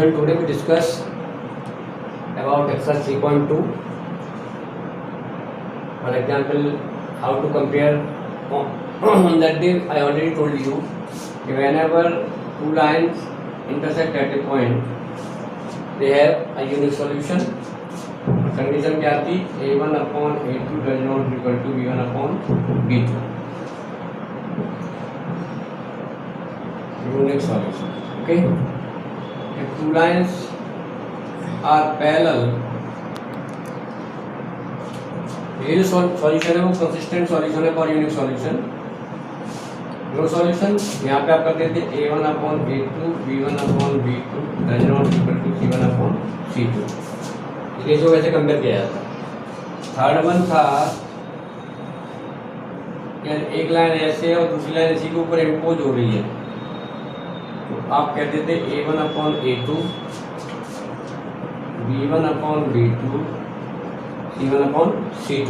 Student, today we discuss about exercise 3.2. For example, how to compare. On that day I already told you that whenever two lines intersect at a point, they have a unique solution. Condition क्या थी? A1 upon A2 does not equal to B1 upon B2. Unique solution. Okay. If two lines are parallel, ये जो solution है वो consistent solution है for unique solution. No solution यहाँ पे आप कर देते A1 upon A2 B1 upon B2 does not equal to C1 upon C2. ये जो वैसे कंपेयर किया जाता है. थर्ड वन था यार एक लाइन ऐसे है और दूसरी लाइन इसी के ऊपर इम्पोज हो रही है, तो आप कह देते A1 upon A2 B1 upon B2 C1 upon C2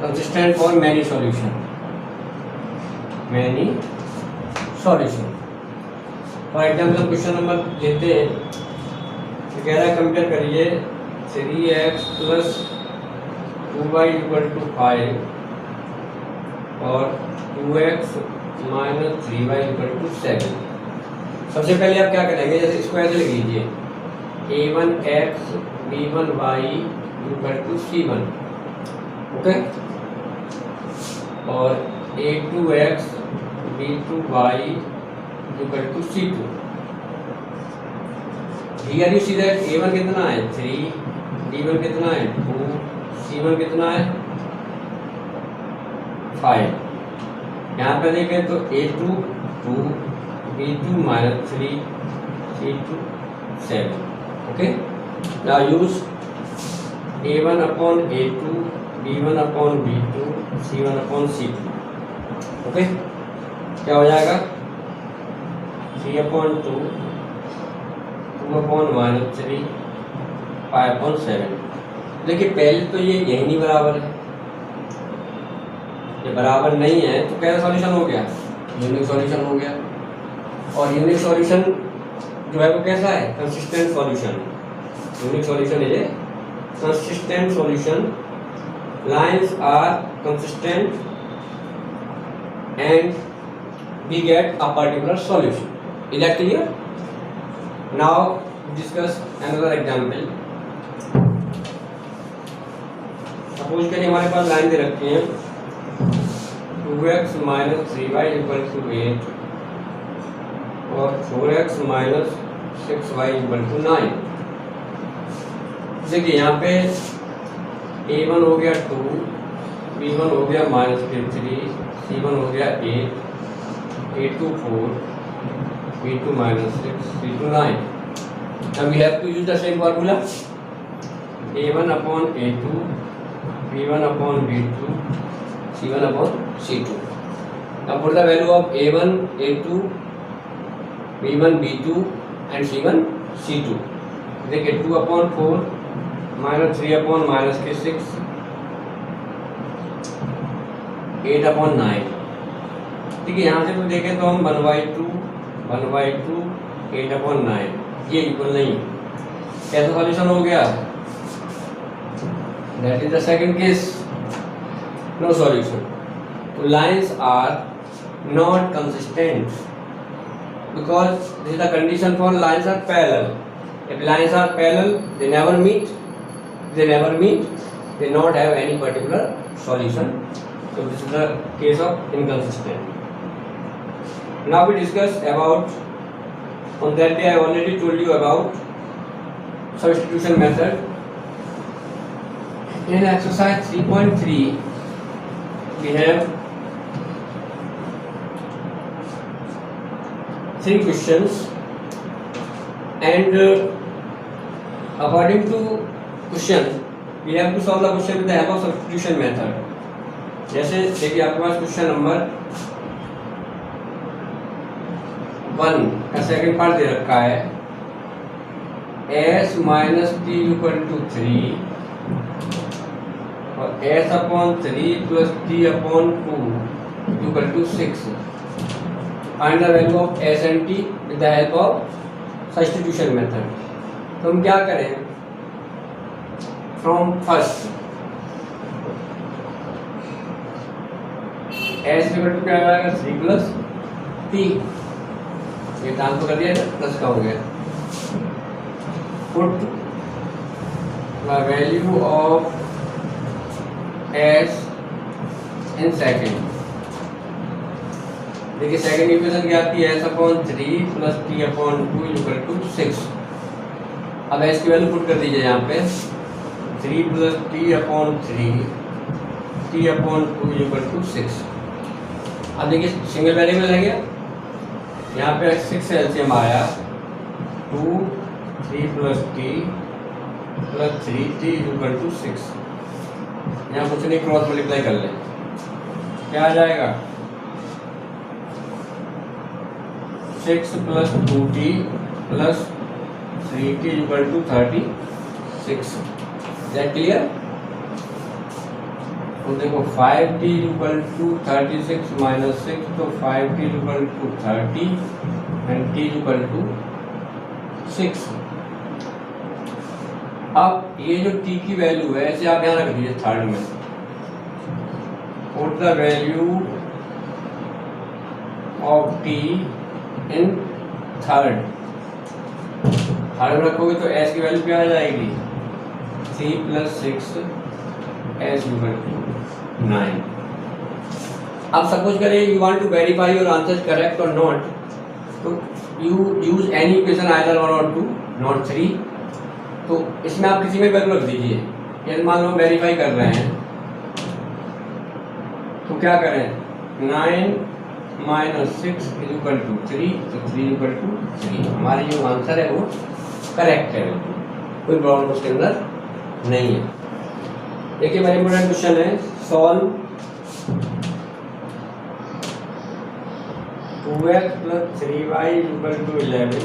consistent for many solution. For example, question number लेते हैं तो कह रहा है कंपेयर करिए 3x plus 2y equal to 5 और 2x minus 3y equal to 7. सबसे पहले आप क्या करेंगे, जैसे इसको ऐसे लिख लीजिए A1x B1y equal to C1, okay, और A2x B2y equal to C2. Here you see that A1 कितना है 3, B1 कितना है 2, C1 कितना है 5. यहाँ पे देखें तो A2 2 B2 minus 3 C2 7. Okay, now use A1 upon A2 B1 upon B2 C1 upon C2. Okay, क्या हो जाएगा 3 upon 2 2 upon माइनस 3 5 upon 7. देखिए पहले तो ये यही नहीं बराबर है, ये बराबर नहीं है तो कैसा सॉल्यूशन हो गया, यूनिक सॉल्यूशन हो गया. और यूनिक सॉल्यूशन जो है वो कैसा है, कंसिस्टेंट सॉल्यूशन. यूनिक सॉल्यूशन है consistent solution. Lines are consistent and we get a particular solution. Is that clear? Now discuss another example. Suppose करिए हमारे पास लाइन दे रखी है 2x minus 3y equal to 8 और 4x minus 6y equal to 9. देखिए यहाँ पे A1 हो गया 2 B1 हो गया माइनस 3 C1 हो गया 8 A2 4 B2 minus 6 C2 9. Now we have to use the same formula A1 upon A2 B1 upon B2 C1 upon C2. Now put the value of A1 A2 B1 B2 and C1 C2. देखिए 2 upon 4 minus 3 upon minus के 6 8 upon 9. ठीक है, यहाँ से तो देखें तो हम 1/2 8 अपॉन 9 ये इक्वल नहीं. कैसा सॉल्यूशन हो गया, that is the second case, no solution. तो lines are not consistent because this is the condition for lines are parallel. If lines are parallel, they never meet. They not have any particular solution. So this is the case of inconsistent. Now we discuss about, on that day I already told you about substitution method. In exercise 3.3 we have 3 questions and according to question we have to solve the question with the help of substitution method. जैसे देखिए आपके पास question number 1 का second part दे रखा है s minus T equal to 3 और s upon 3 plus T upon 2 equal to 6. Find the value of s and t with the help of substitution method. तो हम क्या करें, from first S equal to क्या आएगा 3 plus T, ये transfer कर दिया ना, प्लस का हो गया। Put the value of S in second. देखिए सेकेंड इक्वेशन क्या आती है, S upon 3 plus T upon 2 equal to 6। अब एस की वैल्यू पुट कर दीजिए यहाँ पे, 3 plus T upon 3 T upon 2 equal to 6। अब देखिए सिंगल वेरिएबल है गया, यहाँ पे 6 से एलसीएम आया 2 3 plus T plus 3 T equal to 6। यहाँ कुछ नहीं, क्रॉस मल्टीप्लाई कर लें, क्या आ जाएगा 6 plus 2t plus 3t equal to 36। That clear? तो देखो 5t इक्वल टू 36 माइनस 6, तो 5t equal to 30 and t equal to 6। अब ये जो t की वैल्यू है इसे आप यहाँ रख दीजिए थर्ड में। Put the value of t in third में रखोगे तो s की वैल्यू क्या आ जाएगी 3 प्लस 6 एस इक्वल टू 9। अब सपोज करें you want to verify your answer correct or not, तो you use any equation either 1 or 2 not 3। तो इसमें आप किसी में वैल्यू रख दीजिए। यदि मान लो वेरीफाई कर रहे हैं तो क्या करें, 9 माइनस 6 इक्वल टू 3, तो 3 इक्वल टू 3। हमारी जो आंसर है वो करेक्ट है, कोई प्रॉब्लम उसके अंदर नहीं है। देखिए वेरी इंपॉर्टेंट क्वेश्चन है, solve 2x plus 3y equal to 11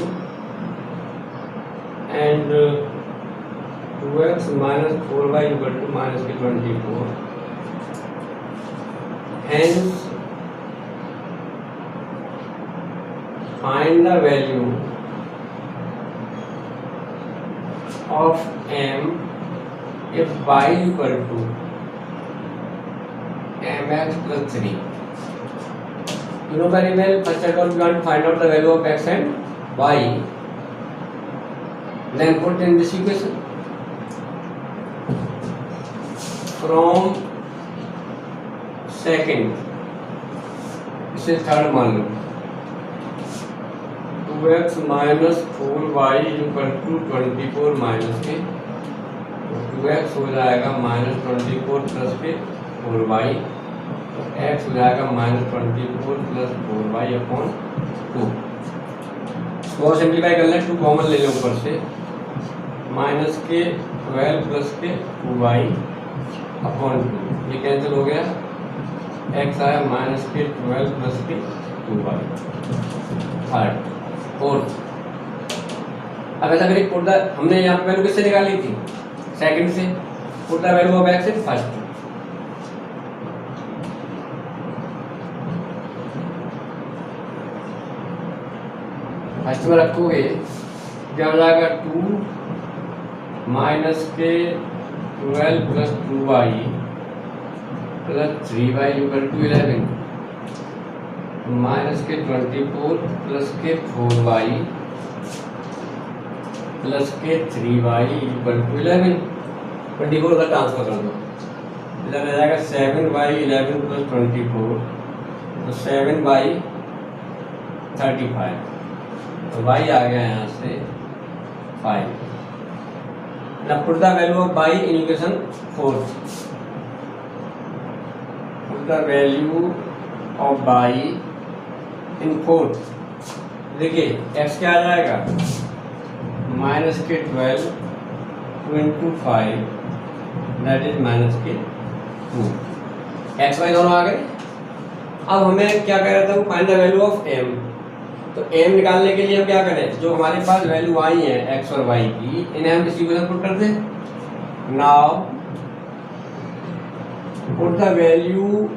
and 2x minus 4y equal to minus 24। Hence find the value of m if y equal to mx plus 3. You know very well, first of all we want to find out the value of x and y, then put in this equation. From second, इसे third मान लो, 2x minus 4y equal to 24 minus के, 2x हो जाएगा minus 24 plus के 4y, तो x हो जाएगा माइनस 24 प्लस 4y अपॉन 2। बहुत सिंप्लीफाई कर लें, 2 कॉमन ले लें ऊपर से, माइनस के 12 प्लस के 2y अपॉन 2, ये कैंसिल हो गया, x आया माइनस के 12 प्लस के 2y। थर्ड फोर्थ, अब ऐसा करिए, पुट द, हमने यहाँ पे वैल्यू किससे निकाली थी, सेकंड से, put the value of x in first. First में रखोगे क्या हो जाएगा 2 माइनस के 12 plus 2y plus 3y equal to 11, minus के 24 प्लस के 4y प्लस के 3y इक्वल टू 11। 24 का ट्रांसफर कर दो, इधर आ जाएगा 7y 11 प्लस 24, तो 7y 35, तो y आ गया यहाँ से 5। Now put the value of y in equation 4. Put the value of y in 4. देखिए x क्या आ जाएगा, माइनस के 12 2 इंटू 5 दैट इज माइनस के 2। एक्स वाई दोनों आ गए। अब हमें क्या कह रहा था, find the value of m। तो m निकालने के लिए हम क्या करें, जो हमारे पास वैल्यू आई है x और y की, इन्हें हम इस इक्वेशन पुट कर दें। Now put the value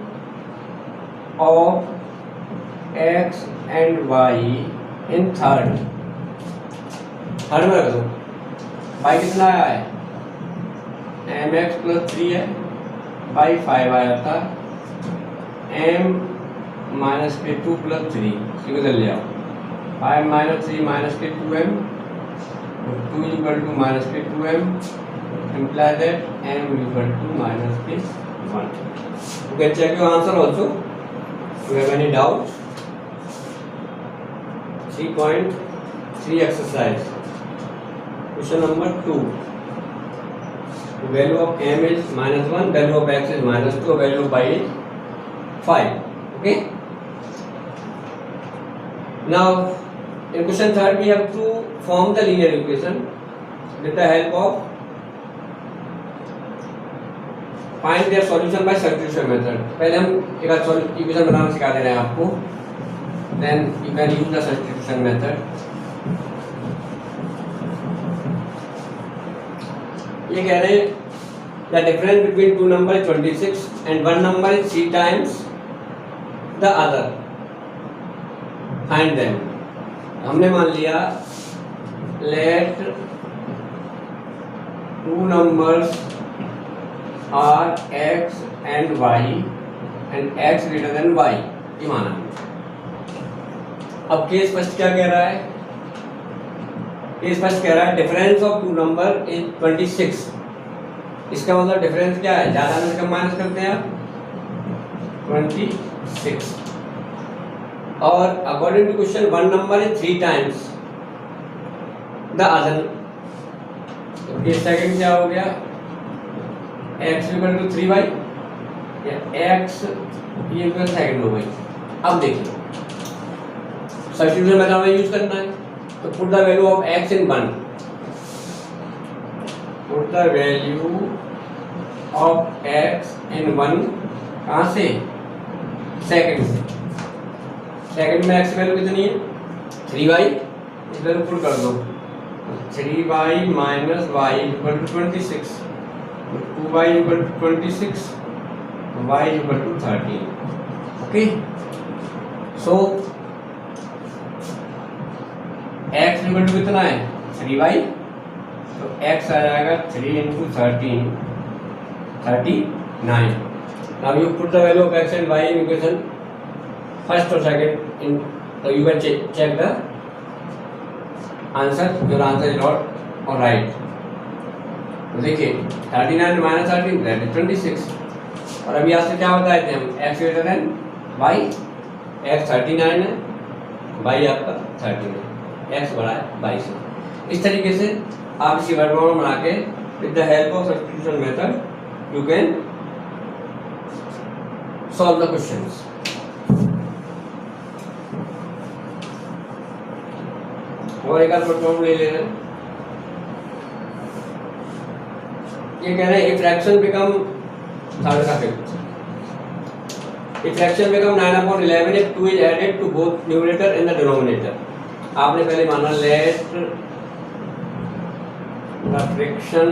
of x and y in third. Third में रख दो। बाई कितना आया है, एम एक्स प्लस 3 है, बाई 5 आया था एम माइनस के 2 प्लस 3, इधर ले आओ, 5 माइनस 3 माइनस के 2m, 2 इक्वल टू माइनस के 2m, imply that m equal to minus के 1. You can check your answer also. If you have any doubt. 3.3 exercise. Question number 2. The value of m is minus 1, value of x is minus 2, value of y is 5. Okay. Now, in question 3 we have to form the linear equation with the help of find their solution by substitution method. पहले हम एक equation बनाना सिखा दे रहे हैं आपको, then you can use the substitution method. ये कह रहे हैं the difference between two numbers is 26 and one number is 3 times the other. Find them. हमने मान लिया let two numbers are x and y and x greater than y, ये माना। अब केस फर्स्ट क्या कह रहा है, केस फर्स्ट कह रहा है difference of two number is 26। इसका मतलब डिफरेंस क्या है, ज्यादा में कम माइनस करते हैं आप 26, और according to question one number is 3 times the other. तो केस सेकंड क्या हो गया, x इक्वल टू 3y या x ये इक्वल सेकंड हो गई। अब देखिए सब्स्टिट्यूशन मेथड हमें यूज करना है, तो put the value of x in 1, put the value of x इन 1, कहाँ से, सेकंड से। सेकंड में x वैल्यू कितनी है 3y, इस वैल्यू पुट कर दो, 3y minus y equal to 26, 2y equal to 26, y equal to 13. Okay, so x equal to कितना है 3y, तो x आ जाएगा 3 into 13, 39. Now you put the value of x and y in equation first or second in, so you can check the answer. Your answer is not or right. तो देखिए 39 minus 13 that is 26, और अभी यहाँ से क्या बताए थे हम, x greater than y, x 39 है, y आपका 13 है, x बड़ा है y से। इस तरीके से आप इसी वर्ड फॉर्म बना के with the help of substitution method you can solve the questions. और एक वर्ड फॉर्म ले ले रहे हैं, ये कह रहे हैं if fraction become थर्ड का fifth, if fraction become 9/11 if 2 is added to both numerator and the denominator। आपने पहले माना let the fraction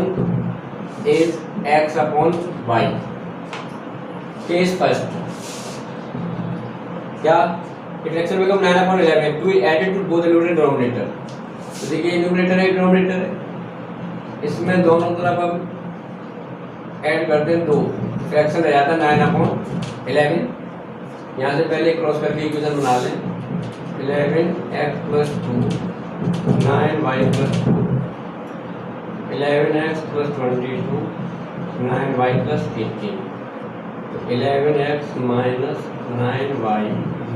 is x upon y। Case first क्या, if fraction become 9/11 if 2 is added to both the numerator and denominator। तो देखिए numerator है denominator है, इसमें दोनों तरफ हम ऐड करते हैं, 2 फ्रैक्शन रह जाता है 9/11। यहाँ से पहले क्रॉस करके इक्वेशन बना लें, 11x plus 2 9y plus 2, 11x plus 22 9y plus 18, तो 11x minus 9y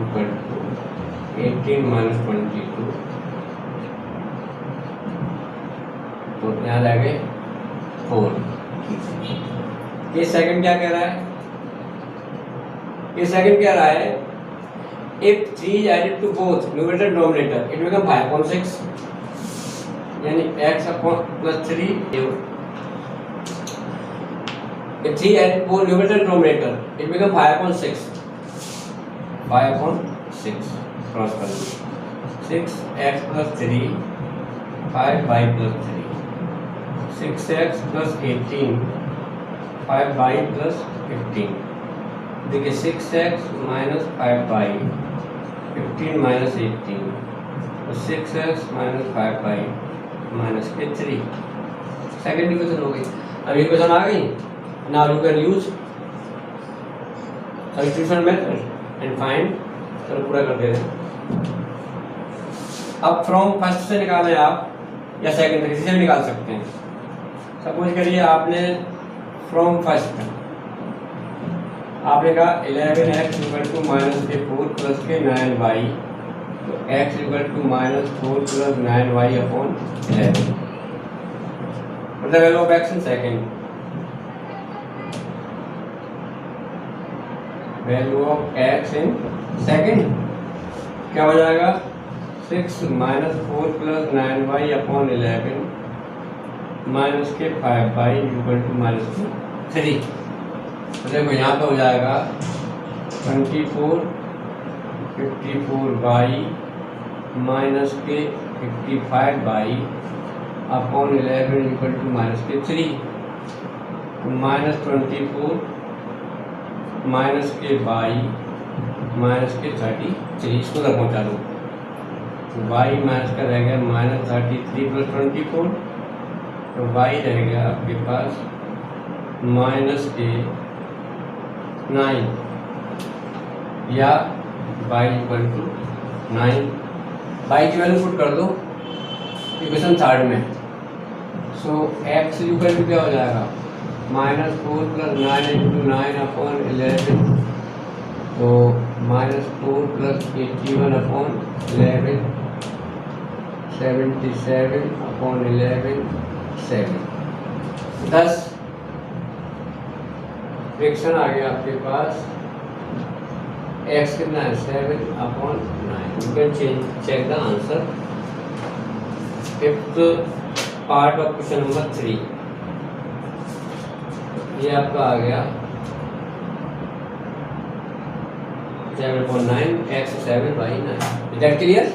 equal to 18 minus 22, तो यहाँ आ गए 4। ये सेकंड क्या कह रहा है, ये सेकंड कह रहा है if 3 is added to both numerator and denominator it become 5/6, यानी x upon plus 3, if 3 added both numerator and denominator it become 5/6, 5/6 cross कर लो, 6x plus 3 5y plus 3, 6x plus 18 5y plus 15। देखिए 6x minus 5y 15 minus 18, तो 6x minus 5y minus के 3। Second equation हो गई। अब equation आ गई। Now you can use substitution method and find. चलो पूरा कर दे रहे हैं। अब फ्रॉम फर्स्ट से निकालें आप या सेकंड से, किसी से भी निकाल सकते हैं। सपोज करिए आपने फ्रॉम फर्स्ट आपने कहा 11x इक्वल टू माइनस के 4 प्लस के 9y, तो x equal to minus 4 plus 9y upon 11, मतलब value of x in second. Value of x in second क्या हो जाएगा? 6 minus 4 plus 9y upon 11 minus के 5y इक्वल टू माइनस 3। देखो यहाँ पे हो जाएगा 24 54y माइनस के 55y upon 11 equal to minus के 3, माइनस 24 माइनस के y माइनस के 33। इसको तक पहुँचा दो। y माइनस का रह गया माइनस 33 प्लस 24, तो y रह गया आपके पास माइनस के 9 या y इक्वल टू 9। y की वैल्यू पुट कर दो इक्वेशन थर्ड में। सो x इक्वल टू क्या हो जाएगा? माइनस 4 प्लस 9 इंटू 9 अपॉन 11, तो minus 4 plus 81 upon 11 77 upon 11 7। 10 fraction आ गया आपके पास। x कितना है? 7 upon 9। You can check the answer. Fifth part of question number 3 ये आपका आ गया 7/9 x 7/9। Is that clear?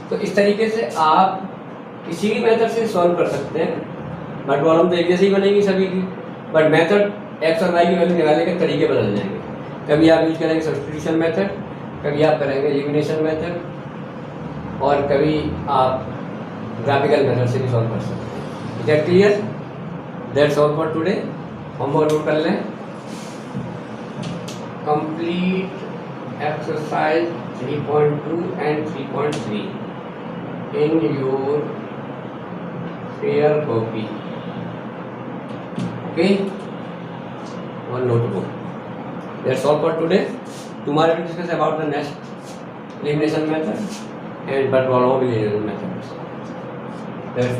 तो इस तरीके से आप किसी भी मेथड से सॉल्व कर सकते हैं, बट प्रॉब्लम तो एक जैसी ही बनेगी सभी की, बट मेथड x और y की वैल्यू निकालने के तरीके बदल जाएंगे। कभी आप यूज करेंगे सब्स्टिट्यूशन मेथड, कभी आप करेंगे एलिमिनेशन मेथड, और कभी आप ग्राफिकल मेथड से भी सॉल्व कर सकते हैं। Is that clear? That's all for today. Homework note कर लें। Complete exercise 3.2 and 3.3 in your fair copy. Okay, one notebook. That's all for today. Tomorrow we discuss about the next elimination method and but one of elimination methods. That's